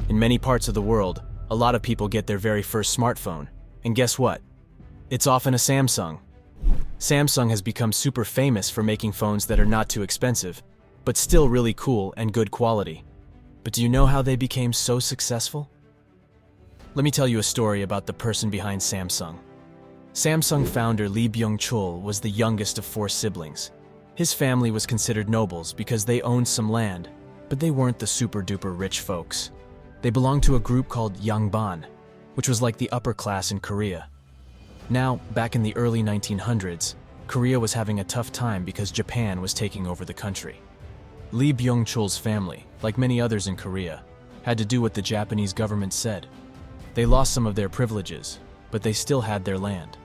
In many parts of the world, a lot of people get their very first smartphone. And guess what? It's often a Samsung. Samsung has become super famous for making phones that are not too expensive, but still really cool and good quality. But do you know how they became so successful? Let me tell you a story about the person behind Samsung. Samsung founder Lee Byung-chul was the youngest of 4 siblings. His family was considered nobles because they owned some land, but they weren't the super-duper rich folks. They belonged to a group called Yangban, which was like the upper class in Korea. Now, back in the early 1900s, Korea was having a tough time because Japan was taking over the country. Lee Byung-chul's family, like many others in Korea, had to do what the Japanese government said. They lost some of their privileges, but they still had their land.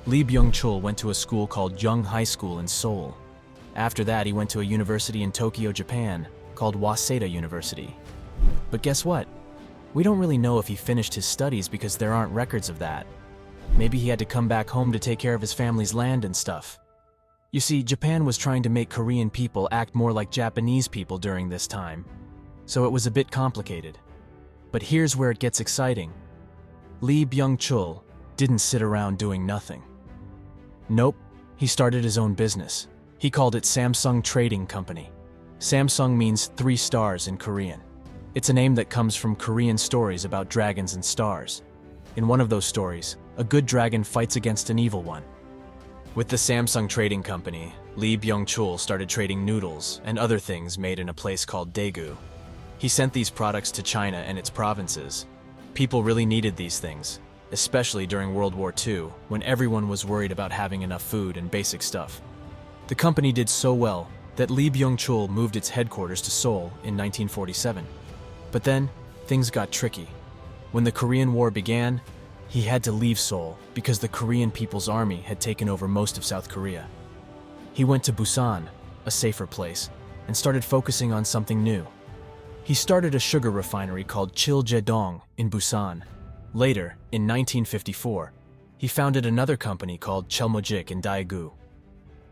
Lee Byung-chul went to a school called Young High School in Seoul. After that, he went to a university in Tokyo, Japan, called Waseda University. But guess what? We don't really know if he finished his studies because there aren't records of that. Maybe he had to come back home to take care of his family's land and stuff. You see, Japan was trying to make Korean people act more like Japanese people during this time, so it was a bit complicated. But here's where it gets exciting. Lee Byung-chul didn't sit around doing nothing. Nope, he started his own business. He called it Samsung Trading Company. Samsung means 3 stars in Korean. It's a name that comes from Korean stories about dragons and stars. In one of those stories, a good dragon fights against an evil one. With the Samsung Trading Company, Lee Byung-chul started trading noodles and other things made in a place called Daegu. He sent these products to China and its provinces. People really needed these things, especially during World War II, when everyone was worried about having enough food and basic stuff. The company did so well that Lee Byung-chul moved its headquarters to Seoul in 1947. But then, things got tricky. When the Korean War began, he had to leave Seoul because the Korean People's Army had taken over most of South Korea. He went to Busan, a safer place, and started focusing on something new. He started a sugar refinery called Chiljedong in Busan. Later, in 1954, he founded another company called Chelmojik in Daegu.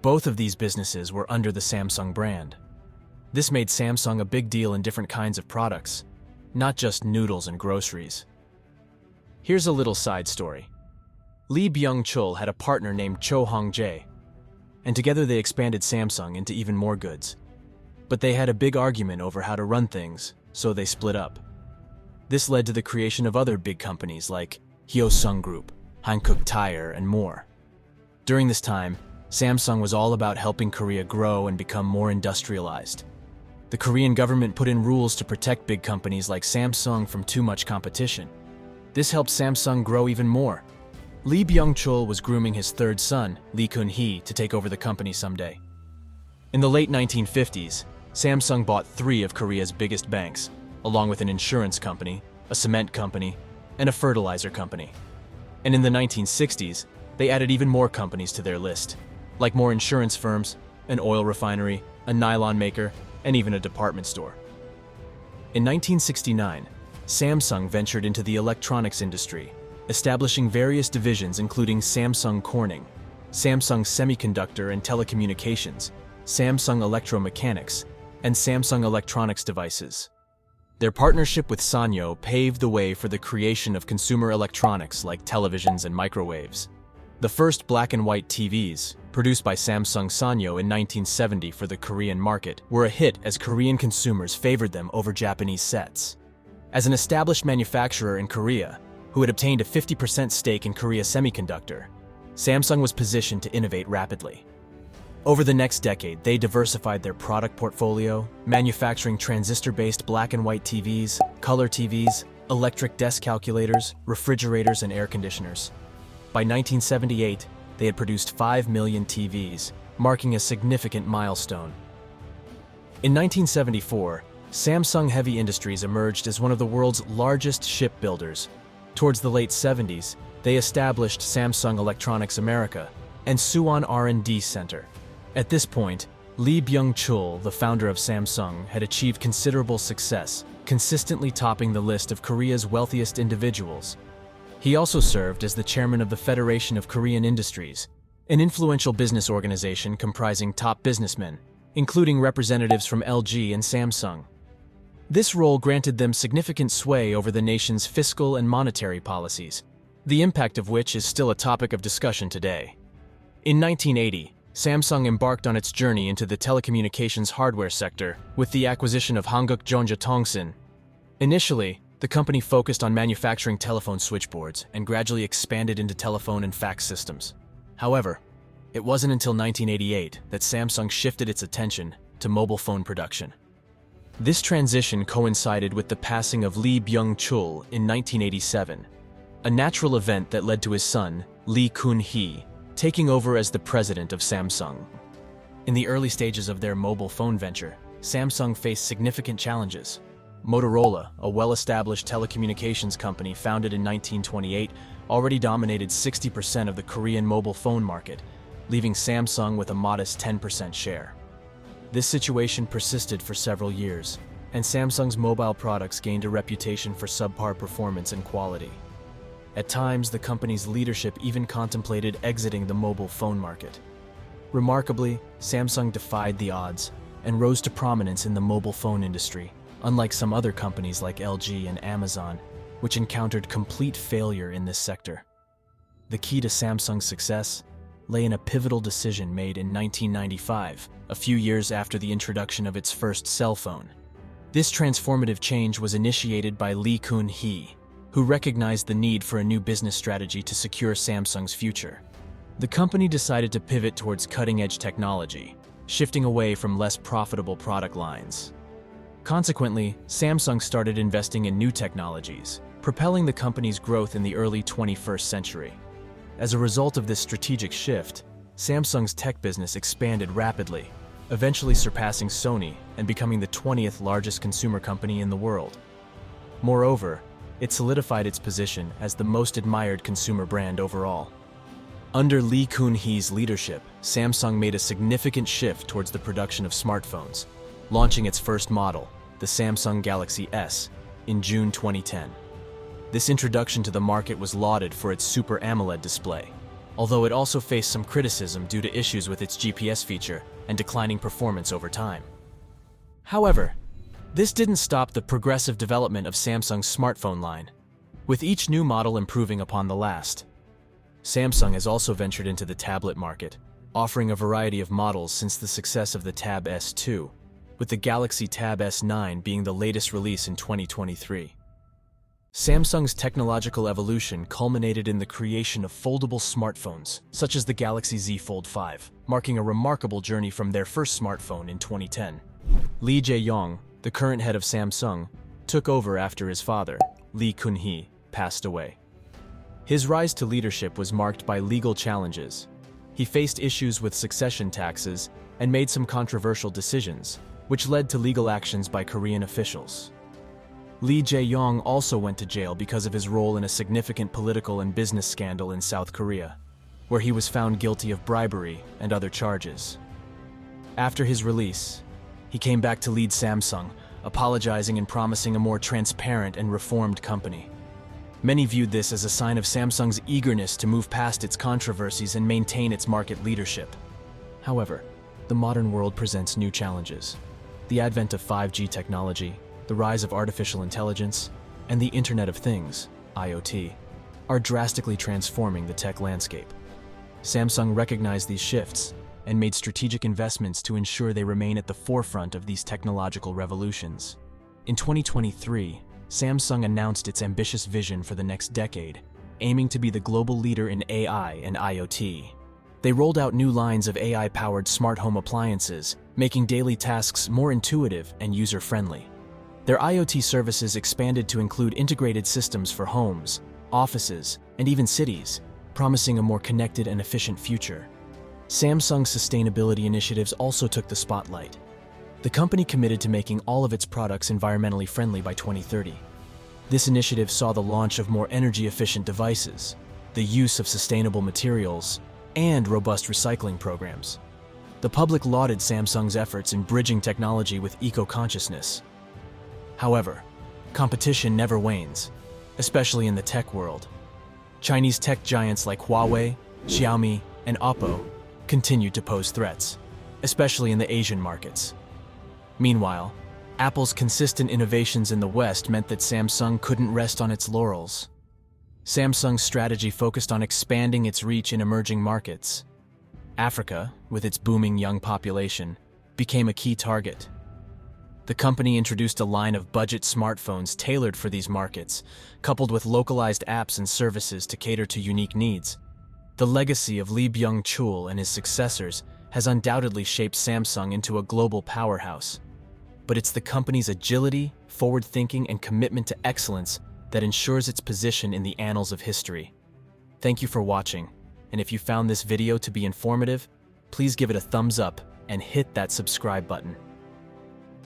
Both of these businesses were under the Samsung brand. This made Samsung a big deal in different kinds of products, not just noodles and groceries. Here's a little side story. Lee Byung-chul had a partner named Cho Hong-jae, and together they expanded Samsung into even more goods. But they had a big argument over how to run things, so they split up. This led to the creation of other big companies like Hyosung Group, Hankook Tire, and more. During this time, Samsung was all about helping Korea grow and become more industrialized. The Korean government put in rules to protect big companies like Samsung from too much competition. This helped Samsung grow even more. Lee Byung-chul was grooming his 3rd son, Lee Kun-hee, to take over the company someday. In the late 1950s, Samsung bought 3 of Korea's biggest banks, along with an insurance company, a cement company, and a fertilizer company. And in the 1960s, they added even more companies to their list, like more insurance firms, an oil refinery, a nylon maker, and even a department store. In 1969, Samsung ventured into the electronics industry, establishing various divisions including Samsung Corning, Samsung Semiconductor and Telecommunications, Samsung Electromechanics, and Samsung Electronics Devices. Their partnership with Sanyo paved the way for the creation of consumer electronics like televisions and microwaves. The first black and white TVs, produced by Samsung Sanyo in 1970 for the Korean market, were a hit as Korean consumers favored them over Japanese sets. As an established manufacturer in Korea, who had obtained a 50% stake in Korea Semiconductor, Samsung was positioned to innovate rapidly. Over the next decade, they diversified their product portfolio, manufacturing transistor-based black and white TVs, color TVs, electric desk calculators, refrigerators, and air conditioners. By 1978, they had produced 5 million TVs, marking a significant milestone. In 1974, Samsung Heavy Industries emerged as one of the world's largest shipbuilders. Towards the late 70s, they established Samsung Electronics America and Suwon R&D Center. At this point, Lee Byung-chul, the founder of Samsung, had achieved considerable success, consistently topping the list of Korea's wealthiest individuals. He also served as the chairman of the Federation of Korean Industries, an influential business organization comprising top businessmen, including representatives from LG and Samsung. This role granted them significant sway over the nation's fiscal and monetary policies, the impact of which is still a topic of discussion today. In 1980, Samsung embarked on its journey into the telecommunications hardware sector with the acquisition of Hanguk Jonja Tongsin. Initially, the company focused on manufacturing telephone switchboards and gradually expanded into telephone and fax systems. However, it wasn't until 1988 that Samsung shifted its attention to mobile phone production. This transition coincided with the passing of Lee Byung-chul in 1987, a natural event that led to his son, Lee Kun-hee, taking over as the president of Samsung. In the early stages of their mobile phone venture, Samsung faced significant challenges. Motorola, a well-established telecommunications company founded in 1928, already dominated 60% of the Korean mobile phone market, leaving Samsung with a modest 10% share. This situation persisted for several years, and Samsung's mobile products gained a reputation for subpar performance and quality. At times, the company's leadership even contemplated exiting the mobile phone market. Remarkably, Samsung defied the odds and rose to prominence in the mobile phone industry, unlike some other companies like LG and Amazon, which encountered complete failure in this sector. The key to Samsung's success lay in a pivotal decision made in 1995, a few years after the introduction of its first cell phone. This transformative change was initiated by Lee Kun-hee, who recognized the need for a new business strategy to secure Samsung's future. The company decided to pivot towards cutting-edge technology, shifting away from less profitable product lines. Consequently, Samsung started investing in new technologies, propelling the company's growth in the early 21st century. As a result of this strategic shift, Samsung's tech business expanded rapidly, eventually surpassing Sony and becoming the 20th largest consumer company in the world. Moreover, it solidified its position as the most admired consumer brand overall. Under Lee Kun-hee's leadership, Samsung made a significant shift towards the production of smartphones, launching its first model, the Samsung Galaxy S, in June 2010. This introduction to the market was lauded for its Super AMOLED display, although it also faced some criticism due to issues with its GPS feature and declining performance over time. However, this didn't stop the progressive development of Samsung's smartphone line, with each new model improving upon the last. Samsung has also ventured into the tablet market, offering a variety of models since the success of the Tab S2, with the Galaxy Tab S9 being the latest release in 2023. Samsung's technological evolution culminated in the creation of foldable smartphones, such as the Galaxy Z Fold 5, marking a remarkable journey from their first smartphone in 2010. Lee Jae-yong, the current head of Samsung, took over after his father, Lee Kun-hee, passed away. His rise to leadership was marked by legal challenges. He faced issues with succession taxes and made some controversial decisions, which led to legal actions by Korean officials. Lee Jae-yong also went to jail because of his role in a significant political and business scandal in South Korea, where he was found guilty of bribery and other charges. After his release, he came back to lead Samsung, apologizing and promising a more transparent and reformed company. Many viewed this as a sign of Samsung's eagerness to move past its controversies and maintain its market leadership. However, the modern world presents new challenges. The advent of 5G technology, the rise of artificial intelligence, and the Internet of Things, IoT, are drastically transforming the tech landscape. Samsung recognized these shifts and made strategic investments to ensure they remain at the forefront of these technological revolutions. In 2023, Samsung announced its ambitious vision for the next decade, aiming to be the global leader in AI and IoT. They rolled out new lines of AI-powered smart home appliances, making daily tasks more intuitive and user-friendly. Their IoT services expanded to include integrated systems for homes, offices, and even cities, promising a more connected and efficient future. Samsung's sustainability initiatives also took the spotlight. The company committed to making all of its products environmentally friendly by 2030. This initiative saw the launch of more energy-efficient devices, the use of sustainable materials, and robust recycling programs. The public lauded Samsung's efforts in bridging technology with eco-consciousness. However, competition never wanes, especially in the tech world. Chinese tech giants like Huawei, Xiaomi, and Oppo continue to pose threats, especially in the Asian markets. Meanwhile, Apple's consistent innovations in the West meant that Samsung couldn't rest on its laurels. Samsung's strategy focused on expanding its reach in emerging markets. Africa, with its booming young population, became a key target. The company introduced a line of budget smartphones tailored for these markets, coupled with localized apps and services to cater to unique needs. The legacy of Byung-chul and his successors has undoubtedly shaped Samsung into a global powerhouse. But it's the company's agility, forward-thinking, and commitment to excellence that ensures its position in the annals of history. Thank you for watching, and if you found this video to be informative, please give it a thumbs up and hit that subscribe button.